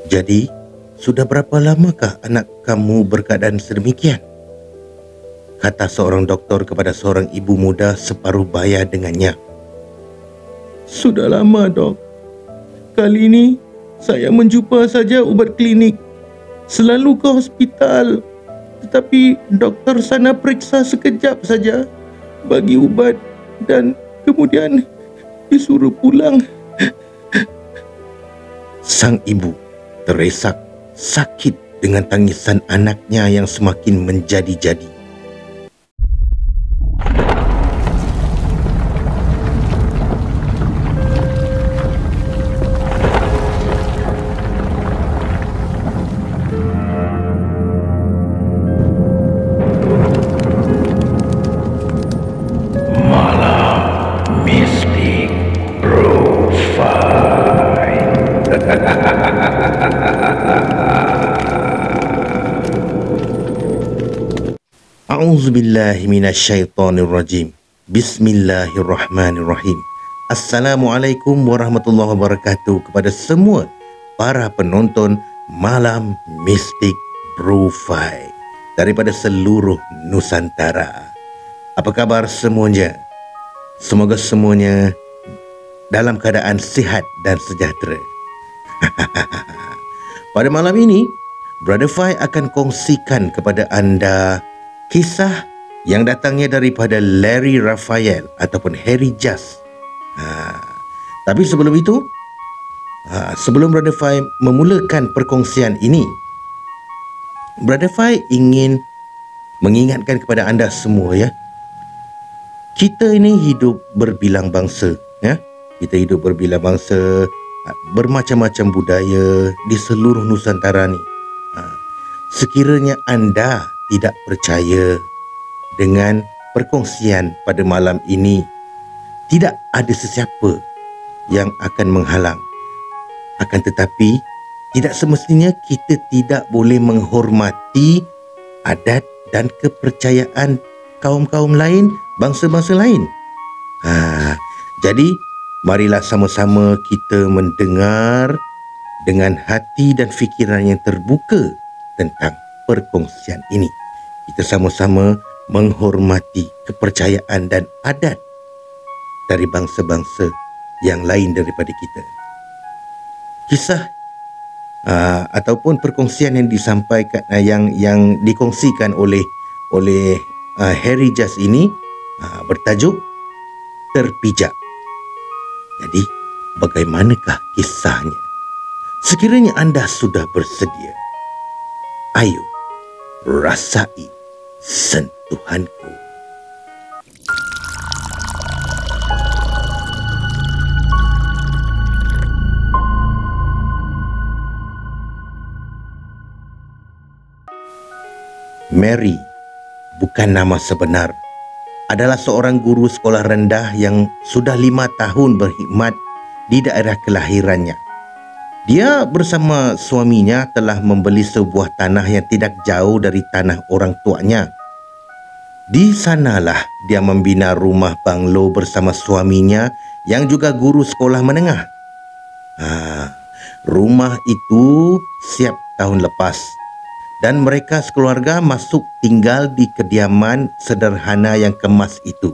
Jadi, sudah berapa lamakah anak kamu berkeadaan sedemikian? Kata seorang doktor kepada seorang ibu muda separuh baya dengannya. Sudah lama, Dok. Kali ini saya menjumpa saja ubat klinik. Selalu ke hospital. Tetapi doktor sana periksa sekejap saja, bagi ubat dan kemudian disuruh pulang. Sang ibu teresak sakit dengan tangisan anaknya yang semakin menjadi-jadi. Mystic Profile. A'udzubillahi minasyaitonirrajim. Bismillahirrahmanirrahim. Assalamualaikum warahmatullahi wabarakatuh kepada semua para penonton Malam Mistik Profile daripada seluruh Nusantara. Apa kabar semuanya? Semoga semuanya dalam keadaan sihat dan sejahtera. Pada malam ini, Brother Fai akan kongsikan kepada anda kisah yang datangnya daripada Larry Raphael ataupun Harry Jas. Tapi sebelum itu, sebelum Brother Fai memulakan perkongsian ini, Brother Fai ingin mengingatkan kepada anda semua, ya. Kita ini hidup berbilang bangsa, ya. Kita hidup berbilang bangsa, bermacam-macam budaya di seluruh Nusantara ni. Sekiranya anda tidak percaya dengan perkongsian pada malam ini, tidak ada sesiapa yang akan menghalang. Akan tetapi, tidak semestinya kita tidak boleh menghormati adat dan kepercayaan kaum-kaum lain, bangsa-bangsa lain. Jadi, marilah sama-sama kita mendengar dengan hati dan fikiran yang terbuka tentang perkongsian ini. Kita sama-sama menghormati kepercayaan dan adat dari bangsa-bangsa yang lain daripada kita. Kisah ataupun perkongsian yang disampaikan, yang dikongsikan oleh Harry Jas ini bertajuk Terpijak. Jadi, bagaimanakah kisahnya? Sekiranya anda sudah bersedia, ayo rasai sentuhanku. Mary, bukan nama sebenar, adalah seorang guru sekolah rendah yang sudah 5 tahun berkhidmat di daerah kelahirannya. Dia bersama suaminya telah membeli sebuah tanah yang tidak jauh dari tanah orang tuanya. Di sanalah dia membina rumah banglo bersama suaminya yang juga guru sekolah menengah. Rumah itu siap tahun lepas dan mereka sekeluarga masuk tinggal di kediaman sederhana yang kemas itu.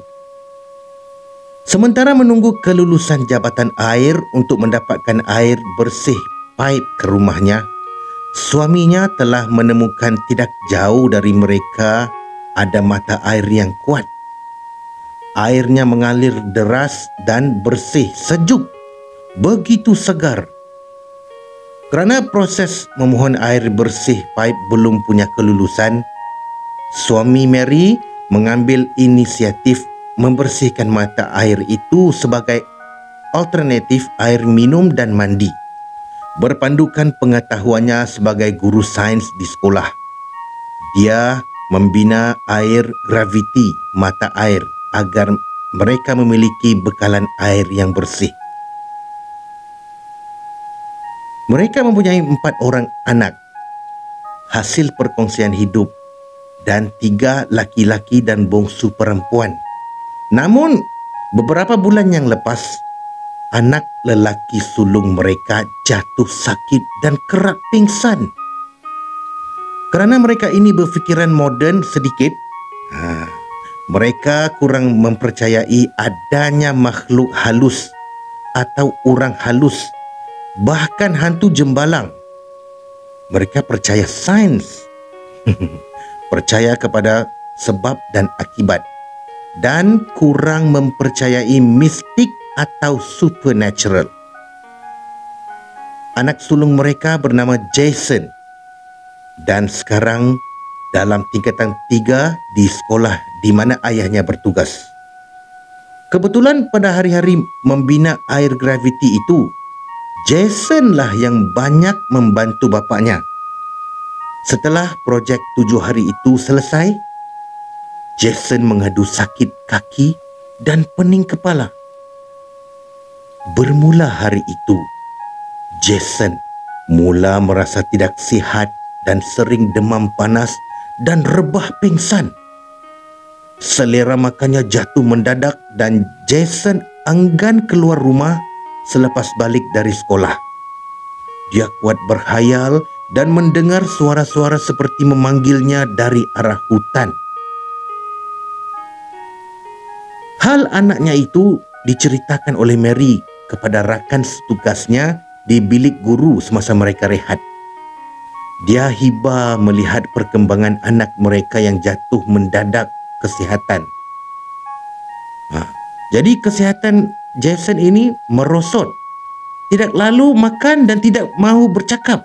Sementara menunggu kelulusan jabatan air untuk mendapatkan air bersih paip ke rumahnya, suaminya telah menemukan tidak jauh dari mereka ada mata air yang kuat. Airnya mengalir deras dan bersih, sejuk, begitu segar. Kerana proses memohon air bersih paip belum punya kelulusan, suami Mary mengambil inisiatif membersihkan mata air itu sebagai alternatif air minum dan mandi. Berpandukan pengetahuannya sebagai guru sains di sekolah, dia membina air graviti mata air agar mereka memiliki bekalan air yang bersih. Mereka mempunyai 4 orang anak, hasil perkongsian hidup, dan 3 laki-laki dan bongsu perempuan. Namun, beberapa bulan yang lepas, anak lelaki sulung mereka jatuh sakit dan kerap pingsan. Kerana mereka ini berfikiran moden sedikit, mereka kurang mempercayai adanya makhluk halus atau orang halus, bahkan hantu jembalang. Mereka percaya sains, percaya kepada sebab dan akibat, dan kurang mempercayai mistik atau supernatural. Anak sulung mereka bernama Jason dan sekarang dalam tingkatan 3 di sekolah di mana ayahnya bertugas. Kebetulan pada hari-hari membina air graviti itu, Jason lah yang banyak membantu bapaknya. Setelah projek 7 hari itu selesai, Jason mengadu sakit kaki dan pening kepala. Bermula hari itu, Jason mula merasa tidak sihat dan sering demam panas dan rebah pingsan. Selera makannya jatuh mendadak dan Jason enggan keluar rumah selepas balik dari sekolah. Dia kuat berhayal dan mendengar suara-suara seperti memanggilnya dari arah hutan. Hal anaknya itu diceritakan oleh Mary kepada rakan setugasnya di bilik guru semasa mereka rehat. Dia hiba melihat perkembangan anak mereka yang jatuh mendadak kesihatan. Jadi kesihatan Jason ini merosot. Tidak lalu makan dan tidak mahu bercakap.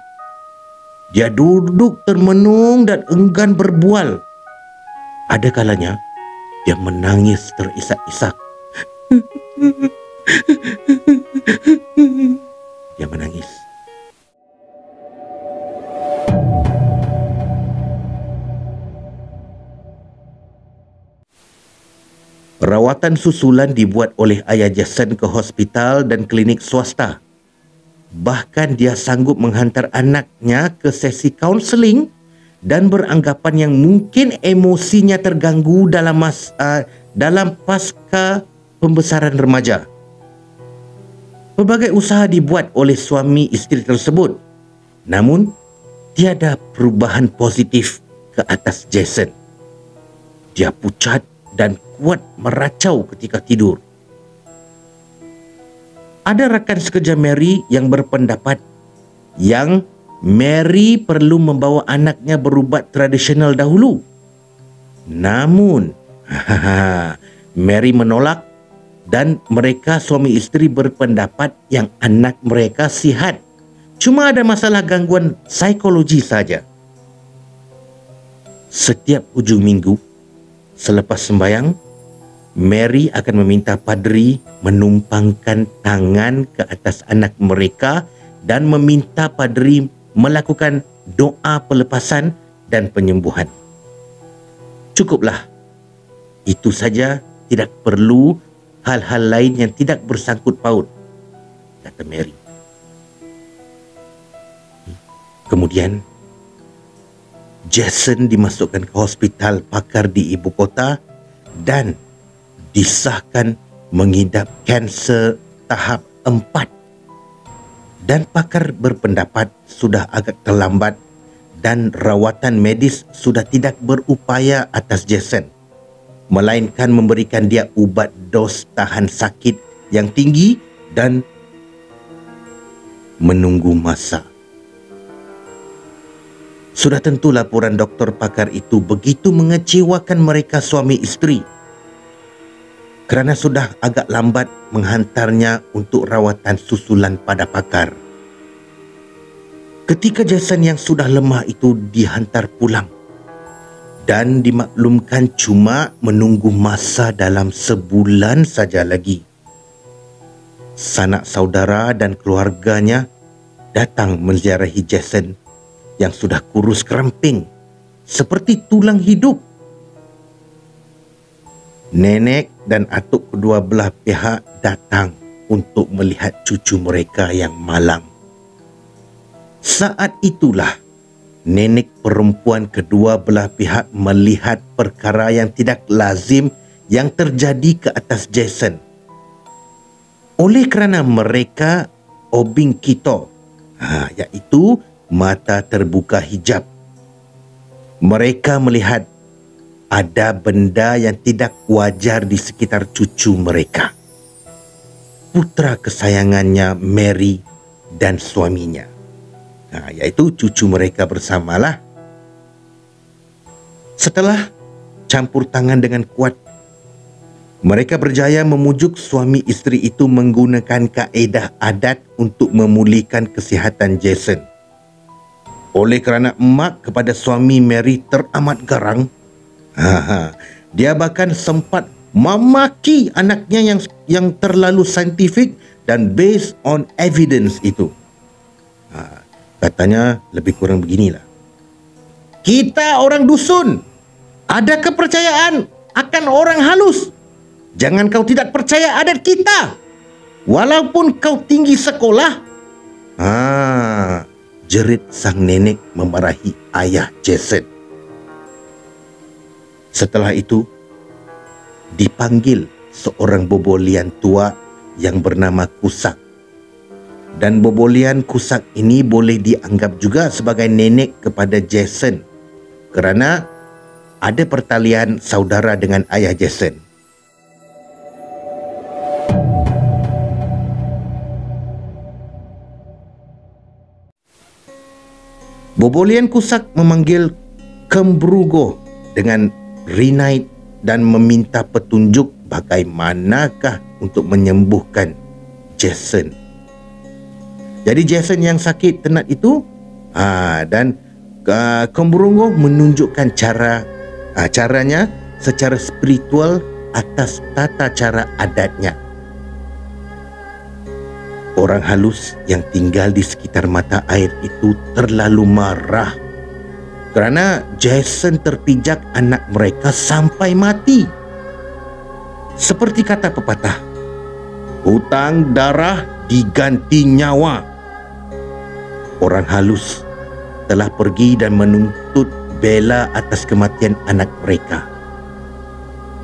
Dia duduk termenung dan enggan berbual. Ada kalanya dia menangis terisak-isak. Dia menangis. Rawatan susulan dibuat oleh ayah Jason ke hospital dan klinik swasta. Bahkan dia sanggup menghantar anaknya ke sesi kaunseling dan beranggapan yang mungkin emosinya terganggu dalam pasca pembesaran remaja. Pelbagai usaha dibuat oleh suami isteri tersebut. Namun, tiada perubahan positif ke atas Jason. Dia pucat dan kuat meracau ketika tidur. Ada rakan sekerja Mary yang berpendapat yang Mary perlu membawa anaknya berubat tradisional dahulu. Namun, Mary menolak dan mereka suami isteri berpendapat yang anak mereka sihat. Cuma ada masalah gangguan psikologi saja. Setiap hujung minggu, selepas sembahyang, Mary akan meminta padri menumpangkan tangan ke atas anak mereka dan meminta padri melakukan doa pelepasan dan penyembuhan. Cukuplah. Itu saja, tidak perlu hal-hal lain yang tidak bersangkut paut, kata Mary. Kemudian, Jason dimasukkan ke hospital pakar di ibu kota dan disahkan mengidap kanser tahap 4. Dan pakar berpendapat sudah agak terlambat dan rawatan medis sudah tidak berupaya atas Jason, melainkan memberikan dia ubat dos tahan sakit yang tinggi dan menunggu masa. Sudah tentu laporan doktor pakar itu begitu mengecewakan mereka suami isteri kerana sudah agak lambat menghantarnya untuk rawatan susulan pada pakar. Ketika Jason yang sudah lemah itu dihantar pulang dan dimaklumkan cuma menunggu masa dalam sebulan saja lagi, sanak saudara dan keluarganya datang menziarahi Jason yang sudah kurus keramping seperti tulang hidup. Nenek dan atuk kedua belah pihak datang untuk melihat cucu mereka yang malang. Saat itulah nenek perempuan kedua belah pihak melihat perkara yang tidak lazim yang terjadi ke atas Jason. Oleh kerana mereka obing kita, iaitu mata terbuka hijab, mereka melihat ada benda yang tidak wajar di sekitar cucu mereka, putra kesayangannya Mary dan suaminya, iaitu cucu mereka bersamalah. Setelah campur tangan dengan kuat, mereka berjaya memujuk suami isteri itu menggunakan kaedah adat untuk memulihkan kesihatan Jason. Oleh kerana emak kepada suami Mary teramat garang, dia bahkan sempat memaki anaknya yang terlalu saintifik dan based on evidence itu. Katanya lebih kurang beginilah. Kita orang dusun ada kepercayaan akan orang halus. Jangan kau tidak percaya adat kita, walaupun kau tinggi sekolah. Jerit sang nenek memarahi ayah Jason. Setelah itu, dipanggil seorang bobolian tua yang bernama Kusak. Dan bobolian Kusak ini boleh dianggap juga sebagai nenek kepada Jason, kerana ada pertalian saudara dengan ayah Jason. Bobolian Kusak memanggil Kembrugo dengan Rinait dan meminta petunjuk bagaimanakah untuk menyembuhkan Jason. Jadi Jason yang sakit tenat itu, dan Kembrugo menunjukkan caranya secara spiritual atas tata cara adatnya. Orang halus yang tinggal di sekitar mata air itu terlalu marah kerana Jason terpijak anak mereka sampai mati. Seperti kata pepatah, hutang darah diganti nyawa. Orang halus telah pergi dan menuntut bela atas kematian anak mereka.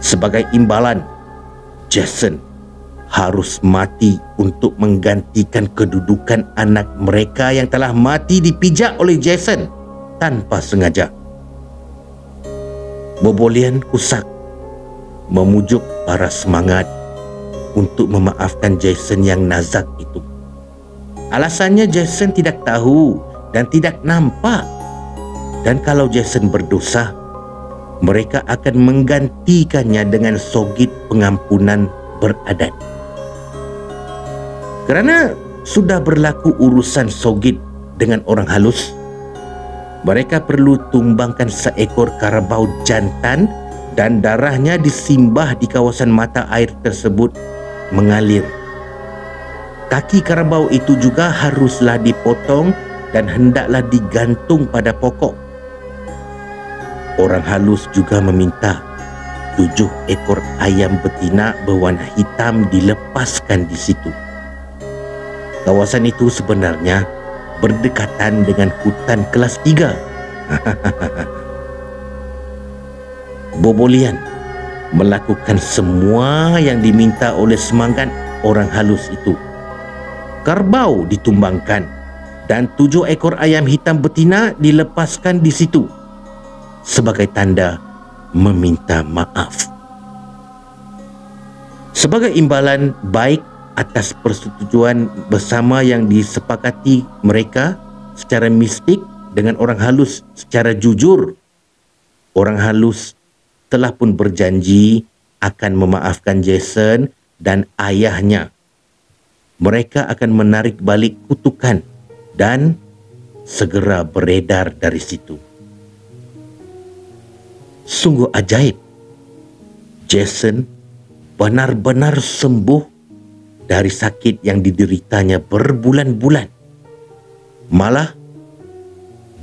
Sebagai imbalan, Jason harus mati untuk menggantikan kedudukan anak mereka yang telah mati dipijak oleh Jason tanpa sengaja. Bobolian Kusak memujuk para semangat untuk memaafkan Jason yang nazak itu. Alasannya Jason tidak tahu dan tidak nampak. Dan kalau Jason berdosa, mereka akan menggantikannya dengan sogit pengampunan beradat. Kerana sudah berlaku urusan sogit dengan orang halus, mereka perlu tumbangkan seekor karabau jantan dan darahnya disimbah di kawasan mata air tersebut mengalir. Kaki karabau itu juga haruslah dipotong dan hendaklah digantung pada pokok. Orang halus juga meminta 7 ekor ayam betina berwarna hitam dilepaskan di situ. Kawasan itu sebenarnya berdekatan dengan hutan kelas 3. Bobolian melakukan semua yang diminta oleh semangat orang halus itu. Kerbau ditumbangkan dan 7 ekor ayam hitam betina dilepaskan di situ sebagai tanda meminta maaf. Sebagai imbalan baik atas persetujuan bersama yang disepakati mereka secara mistik dengan orang halus secara jujur, orang halus telah pun berjanji akan memaafkan Jason dan ayahnya. Mereka akan menarik balik kutukan dan segera beredar dari situ. Sungguh ajaib. Jason benar-benar sembuh dari sakit yang dideritanya berbulan-bulan. Malah,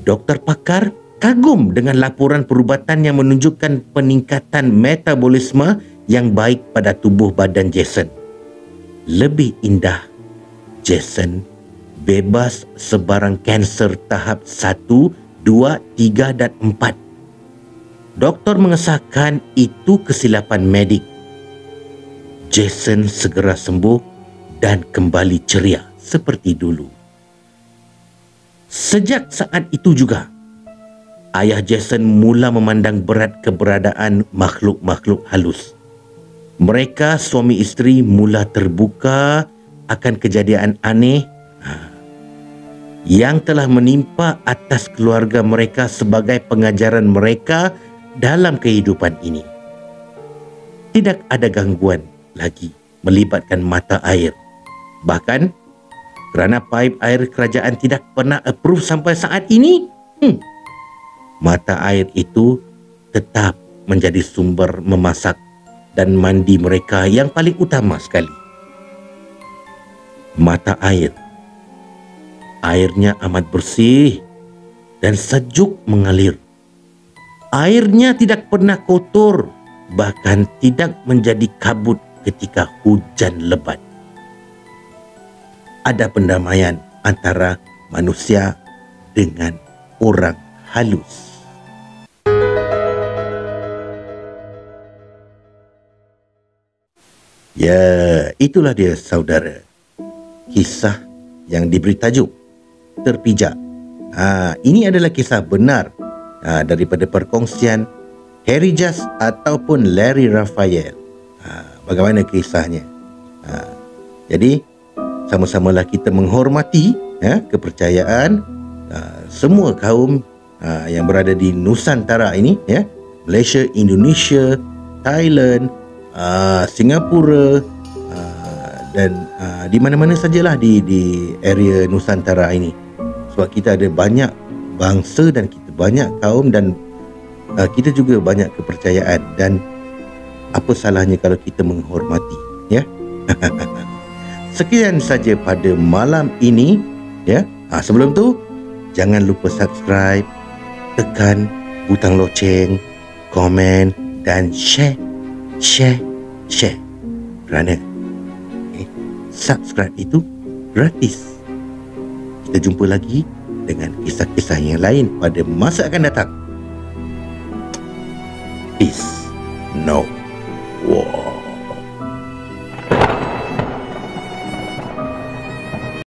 doktor pakar kagum dengan laporan perubatan yang menunjukkan peningkatan metabolisme yang baik pada tubuh badan Jason. Lebih indah, Jason bebas sebarang kanser tahap 1, 2, 3 dan 4. Doktor mengesahkan itu kesilapan medik. Jason segera sembuh dan kembali ceria seperti dulu. Sejak saat itu juga, ayah Jason mula memandang berat keberadaan makhluk-makhluk halus. Mereka suami isteri mula terbuka akan kejadian aneh yang telah menimpa atas keluarga mereka sebagai pengajaran mereka dalam kehidupan ini. Tidak ada gangguan lagi melibatkan mata air. Bahkan kerana paip air kerajaan tidak pernah approve sampai saat ini, mata air itu tetap menjadi sumber memasak dan mandi mereka yang paling utama sekali. Mata air. Airnya amat bersih dan sejuk mengalir. Airnya tidak pernah kotor, bahkan tidak menjadi kabut ketika hujan lebat. Ada pendamaian antara manusia dengan orang halus. Ya, itulah dia saudara. Kisah yang diberi tajuk Terpijak. Ini adalah kisah benar daripada perkongsian Harry Jas ataupun Larry Raphael. Bagaimana kisahnya? Jadi, sama-samalah kita menghormati kepercayaan semua kaum yang berada di Nusantara ini, Malaysia, Indonesia, Thailand, Singapura, dan di mana-mana sajalah di area Nusantara ini. Sebab kita ada banyak bangsa dan kita banyak kaum dan kita juga banyak kepercayaan, dan apa salahnya kalau kita menghormati, ya? Sekian saja pada malam ini, ya. Sebelum tu jangan lupa subscribe, tekan butang loceng, komen dan share. Kerana subscribe itu gratis. Kita jumpa lagi dengan kisah-kisah yang lain pada masa akan datang. Peace, no war.